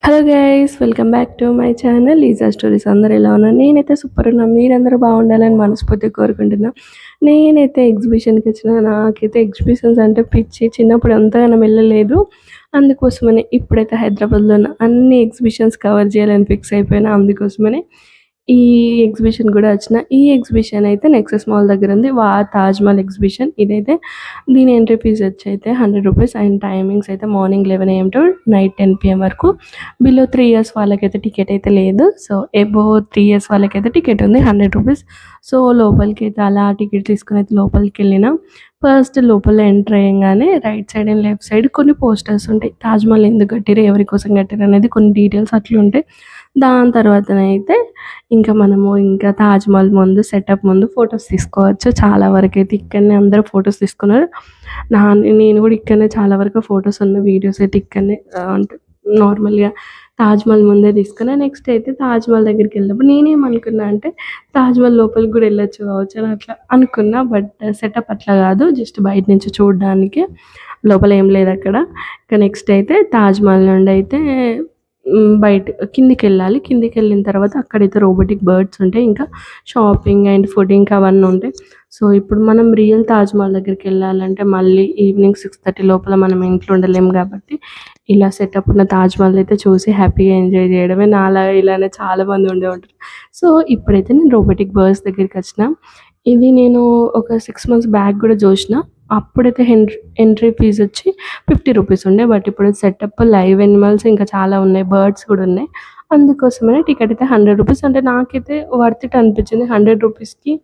Hello guys, welcome back to my channel Leeza stories. అందరూ ఎలా ఉన్నారు? నేనైతే సూపర్ ఉన్నా. మీరందరూ బాగుండాలని మనస్ఫూర్తిగా కోరుకుంటున్నా. నేనైతే ఎగ్జిబిషన్కి వచ్చిన. నాకైతే ఎగ్జిబిషన్స్ అంటే పిచ్చి. చిన్నప్పుడు అంతగానం వెళ్ళలేదు. అందుకోసమని ఇప్పుడైతే హైదరాబాద్లో ఉన్న అన్ని ఎగ్జిబిషన్స్ కవర్ చేయాలని ఫిక్స్ అయిపోయినా. అందుకోసమని ఈ ఎగ్జిబిషన్ కూడా వచ్చిన. ఈ ఎగ్జిబిషన్ అయితే నెక్సెస్ మాల్ దగ్గర ఉంది. తాజ్ మహల్ ఎగ్జిబిషన్. ఇదైతే దీని ఎంట్రీ ఫీజ్ వచ్చి అయితే ₹100 అండ్ టైమింగ్స్ అయితే morning 11 AM to night 10 PM వరకు. బిలో 3 ఇయర్స్ వాళ్ళకైతే టికెట్ అయితే లేదు. సో అబోవ్ 3 ఇయర్స్ వాళ్ళకైతే టికెట్ ఉంది ₹100. సో లోపలికి అయితే అలా టికెట్ తీసుకుని అయితే లోపలికి వెళ్ళిన. ఫస్ట్ లోపల ఎంటర్ అయ్యంగానే right side and left side కొన్ని పోస్టర్స్ ఉంటాయి. తాజ్మహల్ ఎందుకు కట్టిరు, ఎవరి కోసం కట్టిరు అనేది కొన్ని డీటెయిల్స్ అట్లుంటాయి. దాని తర్వాతనైతే ఇంకా తాజ్మహల్ ముందు సెటప్ ముందు ఫొటోస్ తీసుకోవచ్చు. చాలా వరకు అయితే ఇక్కడనే అందరూ ఫొటోస్ తీసుకున్నారు. నేను కూడా ఇక్కడనే చాలా వరకు ఫొటోస్ ఉన్న వీడియోస్ అయితే ఇక్కడనే అంటే నార్మల్గా తాజ్మహల్ ముందే తీసుకున్నా. నెక్స్ట్ అయితే తాజ్మహల్ దగ్గరికి వెళ్ళినప్పుడు నేనేమనుకున్నా అంటే తాజ్మహల్ లోపలికి కూడా వెళ్ళొచ్చు కావచ్చు అని అట్లా అనుకున్నా. బట్ సెటప్ అట్లా కాదు, జస్ట్ బయట నుంచి చూడడానికి. లోపల ఏం లేదు అక్కడ. ఇంకా నెక్స్ట్ అయితే తాజ్మహల్ నుండి అయితే బయట కిందికెళ్ళాలి. కిందికెళ్ళిన తర్వాత అక్కడైతే రోబోటిక్ బర్డ్స్ ఉంటాయి. ఇంకా షాపింగ్ అండ్ ఫుడ్ ఇంకా అవన్నీ ఉంటాయి. సో ఇప్పుడు మనం రియల్ తాజ్మహల్ దగ్గరికి వెళ్ళాలంటే మళ్ళీ ఈవినింగ్ 6:30 లోపల మనం ఇంట్లో ఉండలేము కాబట్టి ఇలా సెటప్ ఉన్న తాజ్మహల్ అయితే చూసి హ్యాపీగా ఎంజాయ్ చేయడమే. నాలాగా ఇలానే చాలామంది ఉండే ఉంటారు. సో ఇప్పుడైతే నేను రోబోటిక్ బర్డ్స్ దగ్గరికి వచ్చిన. ఇది నేను ఒక 6 మంత్స్ బ్యాక్ కూడా చూసిన. అప్పుడైతే ఎంట్రీ ఫీజ్ వచ్చి ₹50 ఉండే. బట్ ఇప్పుడు సెటప్ లైవ్ యానిమల్స్ ఇంకా చాలా ఉన్నాయి, బర్డ్స్ కూడా ఉన్నాయి. అందుకోసమనే టికెట్ అయితే ₹100. అంటే నాకైతే వర్త్ ఇట్ అనిపించింది. ₹100కి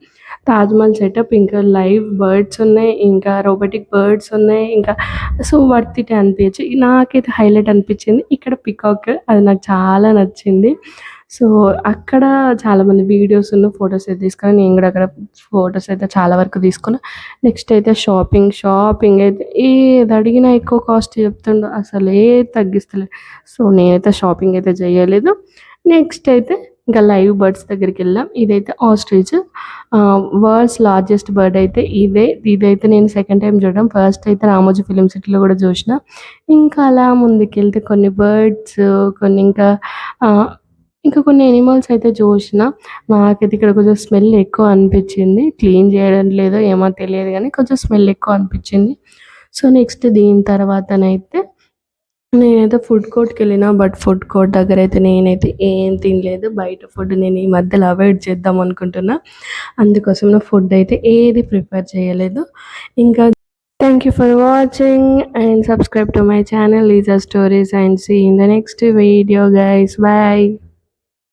తాజ్మహల్ సెటప్, ఇంకా లైవ్ బర్డ్స్ ఉన్నాయి, ఇంకా రోబోటిక్ బర్డ్స్ ఉన్నాయి. ఇంకా సో వర్త్ ఇట్ అనిపించి నాకైతే హైలైట్ అనిపించింది ఇక్కడ పికాక్. అది నాకు చాలా నచ్చింది. సో అక్కడ చాలామంది వీడియోస్ ఫొటోస్ అయితే తీసుకొని నేను కూడా అక్కడ ఫొటోస్ అయితే చాలా వరకు తీసుకున్నా. నెక్స్ట్ అయితే షాపింగ్ అయితే ఏది అడిగినా ఎక్కువ కాస్ట్ చెప్తుండు, అసలు ఏది తగ్గిస్తలేదు. సో నేనైతే షాపింగ్ అయితే చేయలేదు. నెక్స్ట్ అయితే ఇంకా లైవ్ బర్డ్స్ దగ్గరికి వెళ్ళాం. ఇదైతే ఆస్ట్రిచ్, వరల్డ్స్ లార్జెస్ట్ బర్డ్ అయితే ఇదైతే నేను సెకండ్ టైం చూడడం. ఫస్ట్ అయితే రామోజీ ఫిలిం సిటీలో కూడా చూసిన. ఇంకా అలా ముందుకెళ్తే కొన్ని బర్డ్స్, కొన్ని ఇంకా కొన్ని ఎనిమల్స్ అయితే చూసిన. నాకైతే ఇక్కడ కొంచెం స్మెల్ ఎక్కువ అనిపించింది. క్లీన్ చేయడం లేదో ఏమో తెలియదు కానీ కొంచెం స్మెల్ ఎక్కువ అనిపించింది. సో నెక్స్ట్ దీని తర్వాతనైతే నేనైతే ఫుడ్ కోర్ట్కి వెళ్ళిన. బట్ ఫుడ్ కోర్ట్ దగ్గర అయితే నేనైతే ఏం తినలేదు. బయట ఫుడ్ నేను ఈ మధ్యలో అవాయిడ్ చేద్దాం అనుకుంటున్నా. అందుకోసం నా ఫుడ్ అయితే ఏది ప్రిపేర్ చేయలేదు. ఇంకా thank you for watching and subscribe to my channel Leeza Stories and see in the next video guys. Bye.